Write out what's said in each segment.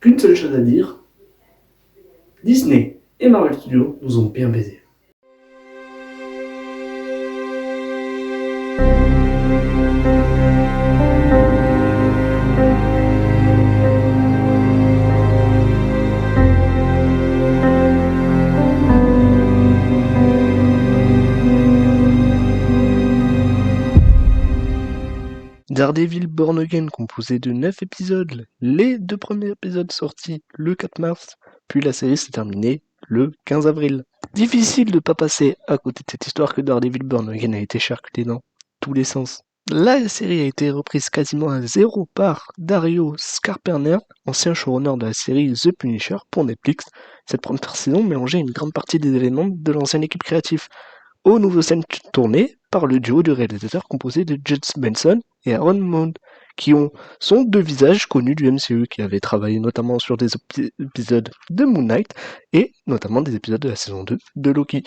qu'une seule chose à dire, Disney et Marvel Studios nous ont bien baisés. Daredevil Born Again, composé de 9 épisodes, les 2 premiers épisodes sortis le 4 mars, puis la série s'est terminée le 15 avril. Difficile de ne pas passer à côté de cette histoire que Daredevil Born Again a été charcuté dans tous les sens. La série a été reprise quasiment à zéro par Dario Scarperner, ancien showrunner de la série The Punisher pour Netflix. Cette première saison mélangeait une grande partie des éléments de l'ancienne équipe créative aux nouveaux scènes tournées par le duo de réalisateurs composé de Judge Benson et Aaron Mound, qui sont deux visages connus du MCU, qui avaient travaillé notamment sur des épisodes de Moon Knight et notamment des épisodes de la saison 2 de Loki.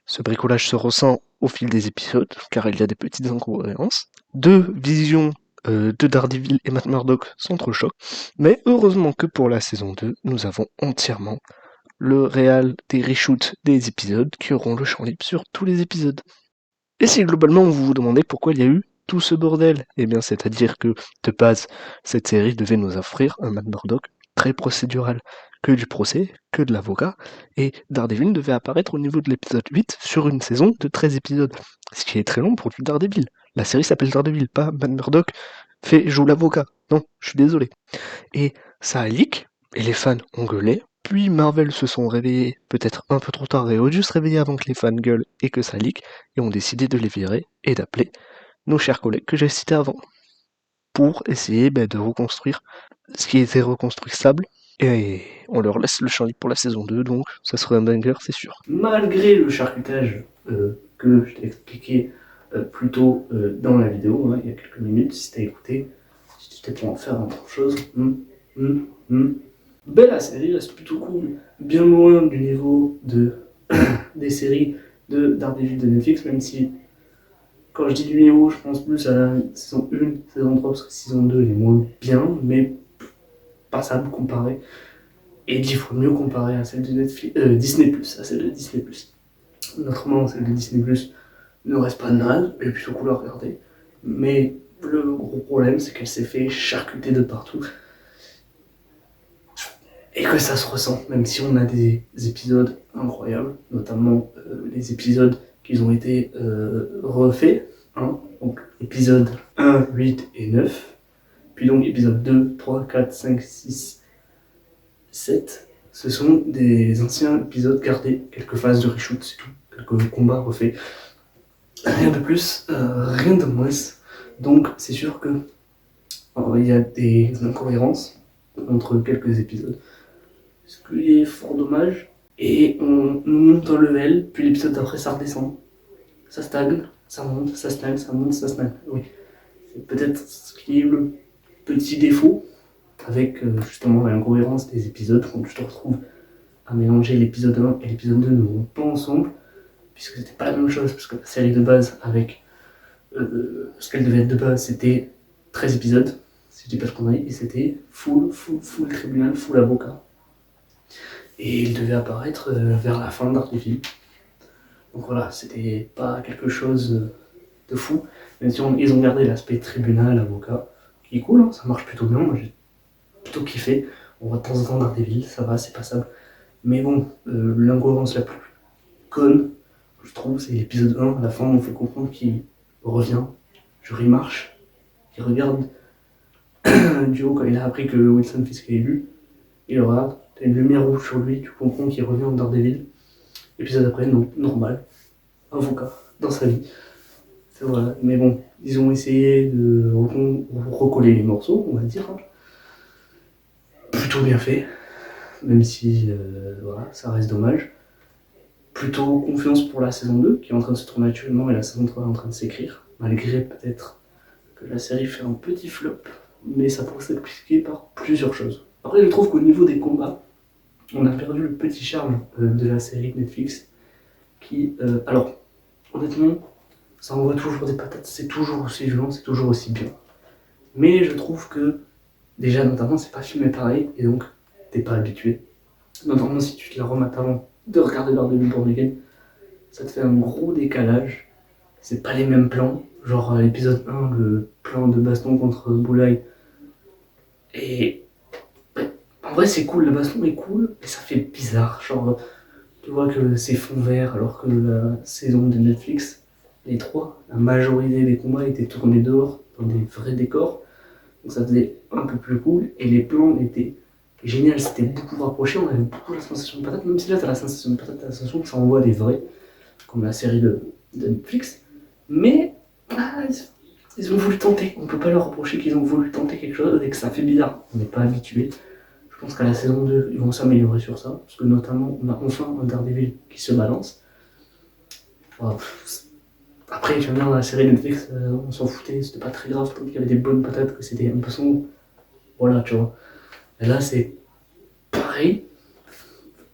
Ce bricolage se ressent au fil des épisodes, car il y a des petites incohérences. Deux visions de Daredevil et Matt Murdock s'entrechoquent, mais heureusement que pour la saison 2, nous avons entièrement le réal des reshoots des épisodes qui auront le champ libre sur tous les épisodes. Et si globalement vous vous demandez pourquoi il y a eu tout ce bordel, eh bien c'est-à-dire que de base, cette série devait nous offrir un Matt Murdock très procédural, que du procès, que de l'avocat, et Daredevil devait apparaître au niveau de l'épisode 8 sur une saison de 13 épisodes, ce qui est très long pour du Daredevil. La série s'appelle Daredevil, pas Matt Murdock joue l'avocat. Non, je suis désolé. Et ça a leak, et les fans ont gueulé, puis Marvel se sont réveillés peut-être un peu trop tard et ont dû se réveiller avant que les fans gueulent et que ça leak, et ont décidé de les virer et d'appeler nos chers collègues que j'ai cités avant, pour essayer de reconstruire ce qui était reconstruisable, et on leur laisse le champ libre pour la saison 2, donc ça serait un banger, c'est sûr. Malgré le charcutage que je t'ai expliqué plus tôt dans la vidéo, il y a quelques minutes, si t'as écouté, si tu t'es pour en faire autre chose, la série reste plutôt cool, bien loin du niveau des séries de Daredevil de Netflix, même si quand je dis du niveau, je pense plus à la saison 1, saison 3, parce que saison 2 elle est moins bien, mais passable comparé, et 10 fois mieux comparé à celle de Disney+, à celle de Disney+. Autrement, celle de Disney+, ne reste pas naze, elle est plutôt cool à regarder, mais le gros problème, c'est qu'elle s'est fait charcuter de partout, et que ça se ressent, même si on a des épisodes incroyables, notamment les épisodes qui ont été refaits, donc épisodes 1, 8 et 9, puis donc épisodes 2, 3, 4, 5, 6, 7, ce sont des anciens épisodes gardés, quelques phases de reshoot, c'est tout, quelques combats refaits, rien de plus, rien de moins, donc c'est sûr que il y a des incohérences entre quelques épisodes, ce qui est fort dommage, et on monte en level, puis l'épisode d'après ça redescend, ça stagne, ça monte, ça stagne, ça monte, ça stagne, oui. C'est peut-être ce qui est le petit défaut, avec justement l'incohérence des épisodes, quand tu te retrouves à mélanger l'épisode 1 et l'épisode 2 ne vont pas ensemble, puisque c'était pas la même chose, parce que la série de base, avec ce qu'elle devait être de base, c'était 13 épisodes, si je dis pas de conneries, et c'était full tribunal, full avocat. Et il devait apparaître vers la fin d'Arteville. Donc voilà, c'était pas quelque chose de fou, même si ils ont gardé l'aspect tribunal, avocat, qui est cool, ça marche plutôt bien, moi j'ai plutôt kiffé. On voit de temps en temps Daredevil, ça va, c'est passable. Mais bon, l'incohérence la plus conne, je trouve, c'est l'épisode 1, à la fin, on fait comprendre qu'il revient, genre il marche, il regarde du haut quand il a appris que Wilson Fisk est élu, il regarde, t'as une lumière rouge sur lui, tu comprends qu'il revient en Daredevil. Épisode après, non, normal, avocat, dans sa vie. C'est vrai, mais bon, ils ont essayé de recoller les morceaux, on va dire. Plutôt bien fait, même si voilà, ça reste dommage. Plutôt confiance pour la saison 2, qui est en train de se tourner actuellement, et la saison 3 est en train de s'écrire, malgré peut-être que la série fait un petit flop, mais ça pourrait s'expliquer par plusieurs choses. Après, je trouve qu'au niveau des combats, on a perdu le petit charme de la série Netflix, qui, alors, honnêtement, ça envoie toujours des patates, c'est toujours aussi violent, c'est toujours aussi bien. Mais je trouve que, déjà, notamment, c'est pas filmé pareil, et donc, t'es pas habitué. Notamment si tu te la remates avant de regarder Daredevil Born Again, ça te fait un gros décalage. C'est pas les mêmes plans. Genre l'épisode 1, le plan de baston contre Boulay. Et en vrai c'est cool, le baston est cool, mais ça fait bizarre. Genre tu vois que c'est fond vert alors que la saison de Netflix, les trois, la majorité des combats étaient tournés dehors, dans des vrais décors. Donc ça faisait un peu plus cool et les plans étaient géniaux, c'était beaucoup rapproché, on avait beaucoup la sensation de patate, même si là t'as la sensation de patate, t'as la sensation que ça envoie des vrais, comme la série de Netflix. Mais ils ont voulu tenter, on peut pas leur reprocher qu'ils ont voulu tenter quelque chose et que ça fait bizarre, on n'est pas habitué. Je pense qu'à la saison 2, ils vont s'améliorer sur ça, parce que notamment, on a enfin un Daredevil qui se balance. Wow. Après, tu vas me dire, dans la série Netflix, on s'en foutait, c'était pas très grave, qu'il y avait des bonnes patates, que c'était un peu sombre. Voilà, tu vois. Et là, c'est pareil.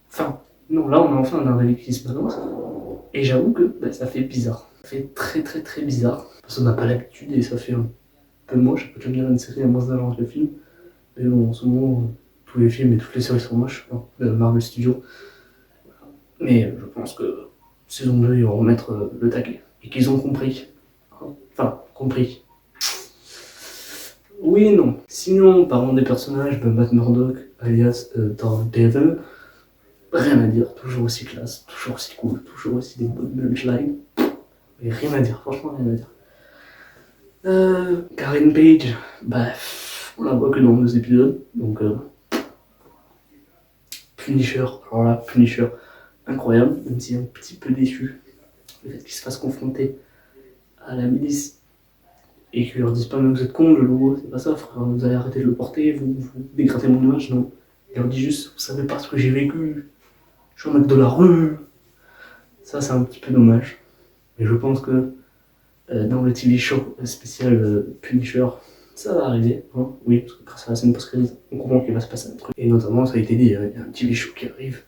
Enfin, non, là, on a enfin un Daredevil qui se balance. Et j'avoue que ça fait bizarre. Ça fait très très très bizarre. Parce qu'on n'a pas l'habitude et ça fait un peu moche. Tu vas me dire, une série à moins d'argent que le film. Mais bon, en ce moment, tous les films et toutes les séries sont moches, hein, de Marvel Studios. Mais je pense que saison 2, ils vont remettre le taquet. Et qu'ils ont compris. Enfin, compris. Oui et non. Sinon, parlons des personnages, Matt Murdock, alias Daredevil, rien à dire, toujours aussi classe, toujours aussi cool, toujours aussi des bonnes punchlines. Mais rien à dire, franchement rien à dire. Karen Page, on la voit que dans 2 épisodes, donc Punisher, alors là, Punisher, incroyable, même si un petit peu déçu, le fait qu'il se fasse confronter à la milice et qu'ils leur disent pas mais vous êtes cons, le logo c'est pas ça frère, vous allez arrêter de le porter, vous dégradez mon image, non. Il leur dit juste vous savez pas ce que j'ai vécu, je suis un mec de la rue. Ça c'est un petit peu dommage. Mais je pense que dans le TV show spécial Punisher, ça va arriver, hein, oui, parce que grâce à la scène post-crédit, on comprend qu'il va se passer un truc. Et notamment, ça a été dit, il y a un TV show qui arrive.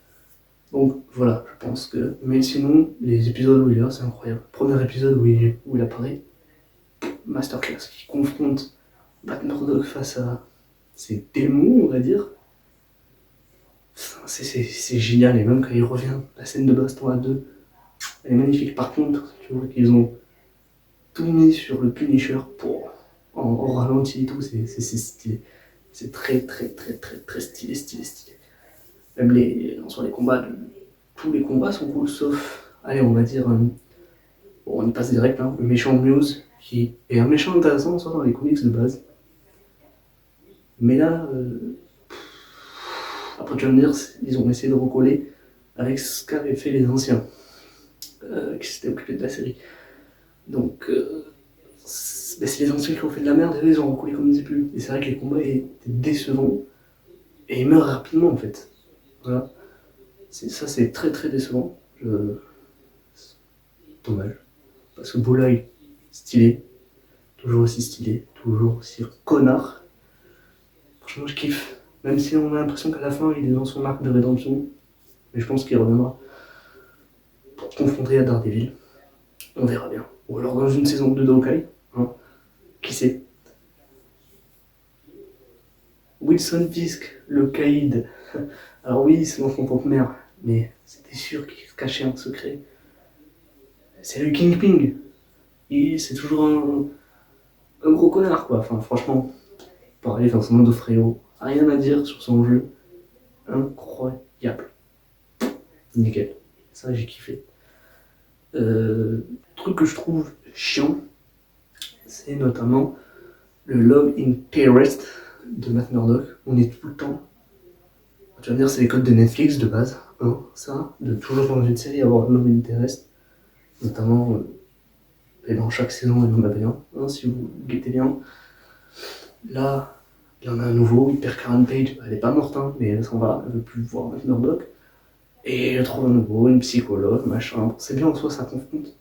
Donc voilà, je pense que. Mais sinon, les épisodes où il est là, c'est incroyable. Premier épisode où il apparaît, masterclass, qui confronte Matt Murdock face à ses démons, on va dire. C'est génial, et même quand il revient, la scène de baston à deux, elle est magnifique. Par contre, tu vois qu'ils ont tout mis sur le Punisher pour en ralenti et tout, c'est stylé. C'est très très très très très stylé. Même les combats, tous les combats sont cool, sauf, allez, on va dire, bon, on y passe direct, hein, le méchant Muse, qui est un méchant intéressant, soit dans les comics de base. Mais là, après tu vas me dire, ils ont essayé de recoller avec ce qu'avaient fait les anciens, qui s'étaient occupés de la série. Donc, c'est les anciens qui ont fait de la merde, et ils ont recollé comme ils plus. Et c'est vrai que les combats étaient décevants, et ils meurent rapidement en fait. Voilà. Ça c'est très très décevant. Dommage. Parce que Boulay, stylé, toujours aussi connard. Franchement, je kiffe. Même si on a l'impression qu'à la fin, il est dans son arc de rédemption. Mais je pense qu'il reviendra pour confronter à Daredevil. On verra bien. Ou alors dans une saison 2 d'Hawkeye. Hein. Qui sait. Wilson Fisk, le caïd. Alors oui, c'est l'enfant pompe-mère. Mais c'était sûr qu'il se cachait un secret. C'est le Kingpin. C'est toujours un gros connard, quoi. Enfin, franchement, pareil, dans son monde de Fréo, rien à dire sur son jeu. Incroyable. Nickel. Ça, j'ai kiffé. Truc que je trouve chiant, c'est notamment le Love Interest de Matt Murdock. On est tout le temps. Tu vas me dire, c'est les codes de Netflix de base, hein, ça, de toujours dans une série avoir Love Interest, notamment. Et dans chaque saison, il y en avait un, hein, si vous guettez bien. Là, il y en a un nouveau, il perd Karen Page, elle est pas morte, hein, mais elle s'en va, elle veut plus voir Matt Murdock. Et elle trouve un nouveau, une psychologue, machin. C'est bien en soi, ça confronte.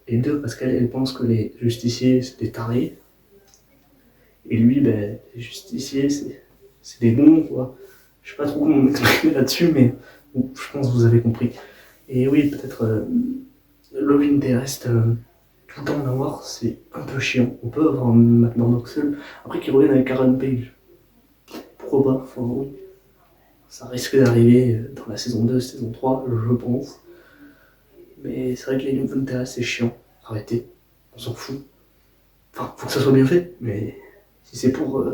Et deux, parce qu'elle pense que les justiciers, c'est des tarés. Et lui, les justiciers, c'est des bons, quoi. Je sais pas trop comment m'exprimer là-dessus, mais bon, je pense que vous avez compris. Et oui, peut-être Love Interest, tout le temps en avoir, c'est un peu chiant. On peut avoir un Matt Murdock seul. Après qu'il revienne avec Karen Page. Pourquoi pas, enfin oui. ça risque d'arriver dans la saison 2, saison 3, je pense. Mais c'est vrai que les New Frontiers, c'est chiant. Arrêtez, on s'en fout. Enfin, faut que ça soit bien fait, mais si c'est pour...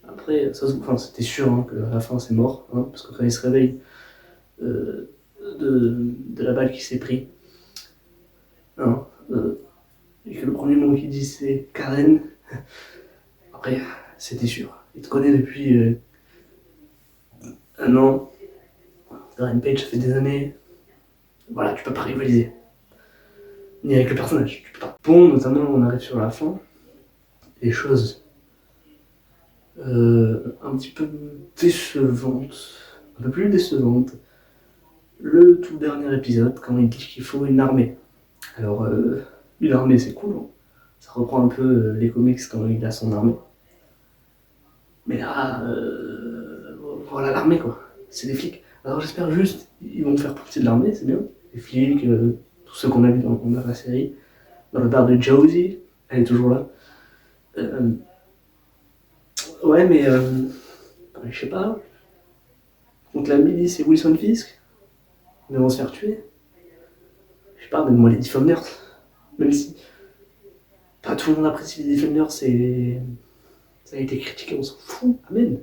Après, c'était sûr hein, qu'à la fin c'est mort, hein, parce que quand il se réveille de la balle qui s'est pris, hein, et que le premier mot qu'il dit c'est Karen, après, c'était sûr. Il te connaît depuis un an. Rampage, ça fait des années. Voilà, tu peux pas rivaliser. Ni avec le personnage, tu peux pas. Bon, notamment, on arrive sur la fin. Les choses un petit peu décevantes. Un peu plus décevantes. Le tout dernier épisode, quand il dit qu'il faut une armée. Alors, une armée, c'est cool. Hein. Ça reprend un peu les comics quand il a son armée. Mais là, voilà l'armée, quoi. C'est des flics. Alors j'espère juste, ils vont faire partie de l'armée, c'est bien. Les flics, tous ceux qu'on a vus dans la série. Dans le bar de Josie, elle est toujours là. Ouais, mais je sais pas. Contre la milice et Wilson Fisk, ils vont se faire tuer. Je sais pas, donne-moi les Defenders. Même si pas tout le monde apprécie les Defenders, ça a été critiqué, on s'en fout. Amen.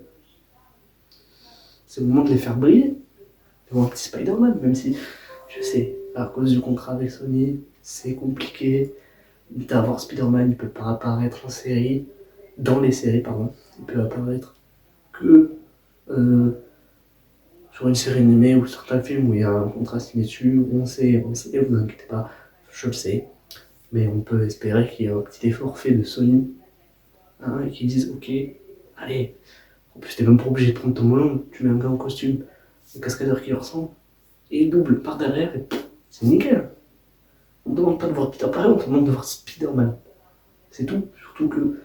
C'est le moment de les faire briller. Ils vont un petit Spider-Man, même si je sais, à cause du contrat avec Sony, c'est compliqué d'avoir Spider-Man, il peut pas apparaître en série, dans les séries, pardon. Il peut apparaître que sur une série animée ou certains films où il y a un contrat signé dessus, on sait, vous inquiétez pas, je le sais. Mais on peut espérer qu'il y ait un petit effort fait de Sony, hein, et qu'ils disent ok, allez, en plus t'es même pas obligé de prendre Tom Holland, tu mets un gars en costume, un cascadeur qui lui ressemble, et il double par derrière, et c'est nickel. On ne demande pas de voir Peter Parker, on te demande de voir Spider-Man. C'est tout. Surtout que,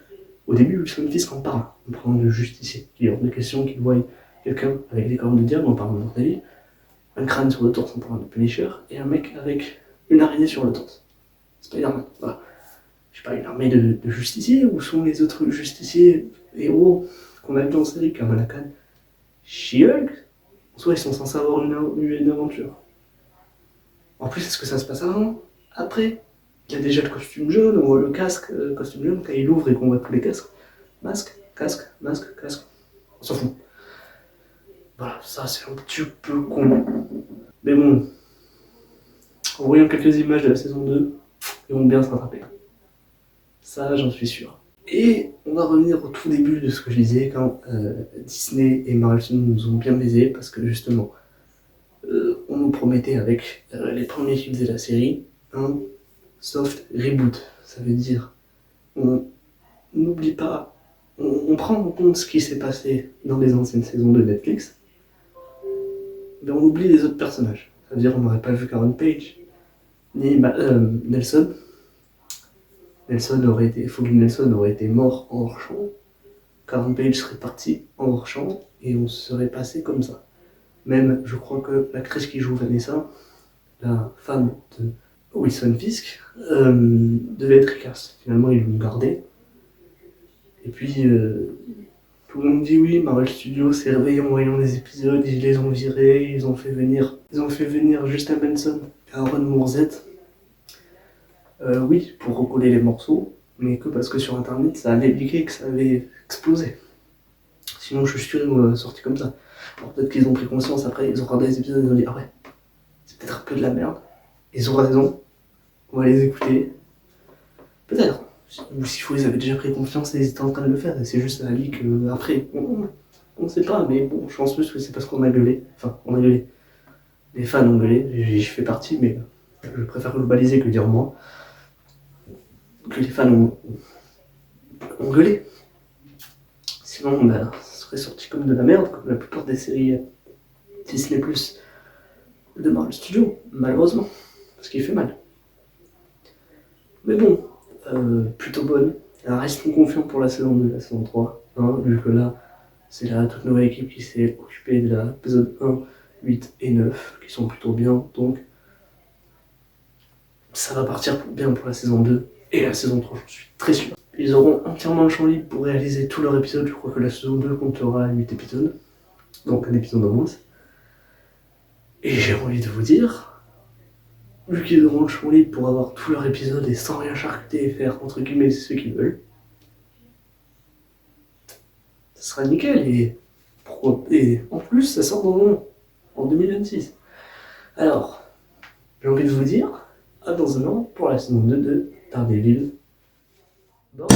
au début, Wilson Fisk en parle, en parlant de justicier. Il est hors de question qu'il voie quelqu'un avec des cornes de diable en parlant de Daredevil, un crâne sur le torse en parlant de Punisher, et un mec avec une araignée sur le torse. Spider-Man, voilà. Je sais pas, une armée de justiciers, où sont les autres justiciers, héros qu'on a vu en série, Kamala Khan, She-Hulk. En soi, ils sont censés avoir une aventure. En plus, est-ce que ça se passe avant? Après, il y a déjà le costume jaune, on voit le casque, costume jaune, quand il ouvre et qu'on voit tous les casques. Masque, casque, masque, casque. On s'en fout. Voilà, ça c'est un petit peu con. Mais bon, en voyant quelques images de la saison 2, ils vont bien se rattraper. Ça, j'en suis sûr. Et on va revenir au tout début de ce que je disais, quand Disney et Marvel nous ont bien baisés, parce que justement, on nous promettait avec les premiers qui faisaient la série, un soft reboot. Ça veut dire, on n'oublie pas, on prend en compte ce qui s'est passé dans les anciennes saisons de Netflix, mais on oublie les autres personnages. Ça veut dire, on n'aurait pas vu Karen Page, ni Nelson. Foggy Nelson aurait été mort en hors-champ. Karen Page serait partie en hors-champ, et on serait passé comme ça. Même, je crois que l'actrice qui joue Vanessa, la femme de Wilson Fisk, devait être recast. Finalement, ils l'ont gardé. Et puis, tout le monde dit oui, Marvel Studios s'est réveillé en voyant les épisodes, ils les ont virés, ils ont fait venir Justin Benson, Aaron Moorzette. Oui, pour recoller les morceaux, mais que parce que sur internet ça avait leaké, que ça avait explosé. Sinon, je suis sûr qu'ils m'ont sorti comme ça. Alors peut-être qu'ils ont pris conscience après, ils ont regardé les épisodes et ils ont dit ah ouais, c'est peut-être un peu de la merde. Ils ont raison, on va les écouter. Peut-être. Ou s'il faut, ils avaient déjà pris confiance et ils étaient en train de le faire, et c'est juste à la leak après. On sait pas, mais bon, je pense plus que c'est parce qu'on a gueulé. Enfin, on a gueulé. Les fans ont gueulé, j'y fais partie, mais je préfère globaliser que dire moi. Que les fans ont gueulé. Sinon, ça serait sorti comme de la merde, comme la plupart des séries Disney Plus de Marvel Studios, malheureusement. Parce qu'il fait mal. Mais bon, plutôt bonne. Restons confiants pour la saison 2 et la saison 3. Hein, vu que là, c'est la toute nouvelle équipe qui s'est occupée de l'épisode 1, 8 et 9, qui sont plutôt bien. Donc, ça va partir bien pour la saison 2 et la saison 3, j'en suis très sûr. Ils auront entièrement le champ libre pour réaliser tout leur épisode. Je crois que la saison 2 comptera 8 épisodes. Donc un épisode en moins. Et j'ai envie de vous dire, vu qu'ils auront le champ libre pour avoir tout leur épisode et sans rien charcuter et faire entre guillemets ce qu'ils veulent, ça sera nickel. Et en plus, ça sort en 2026. Alors, j'ai envie de vous dire, à dans un an pour la saison 2 de Daredevil. Bon.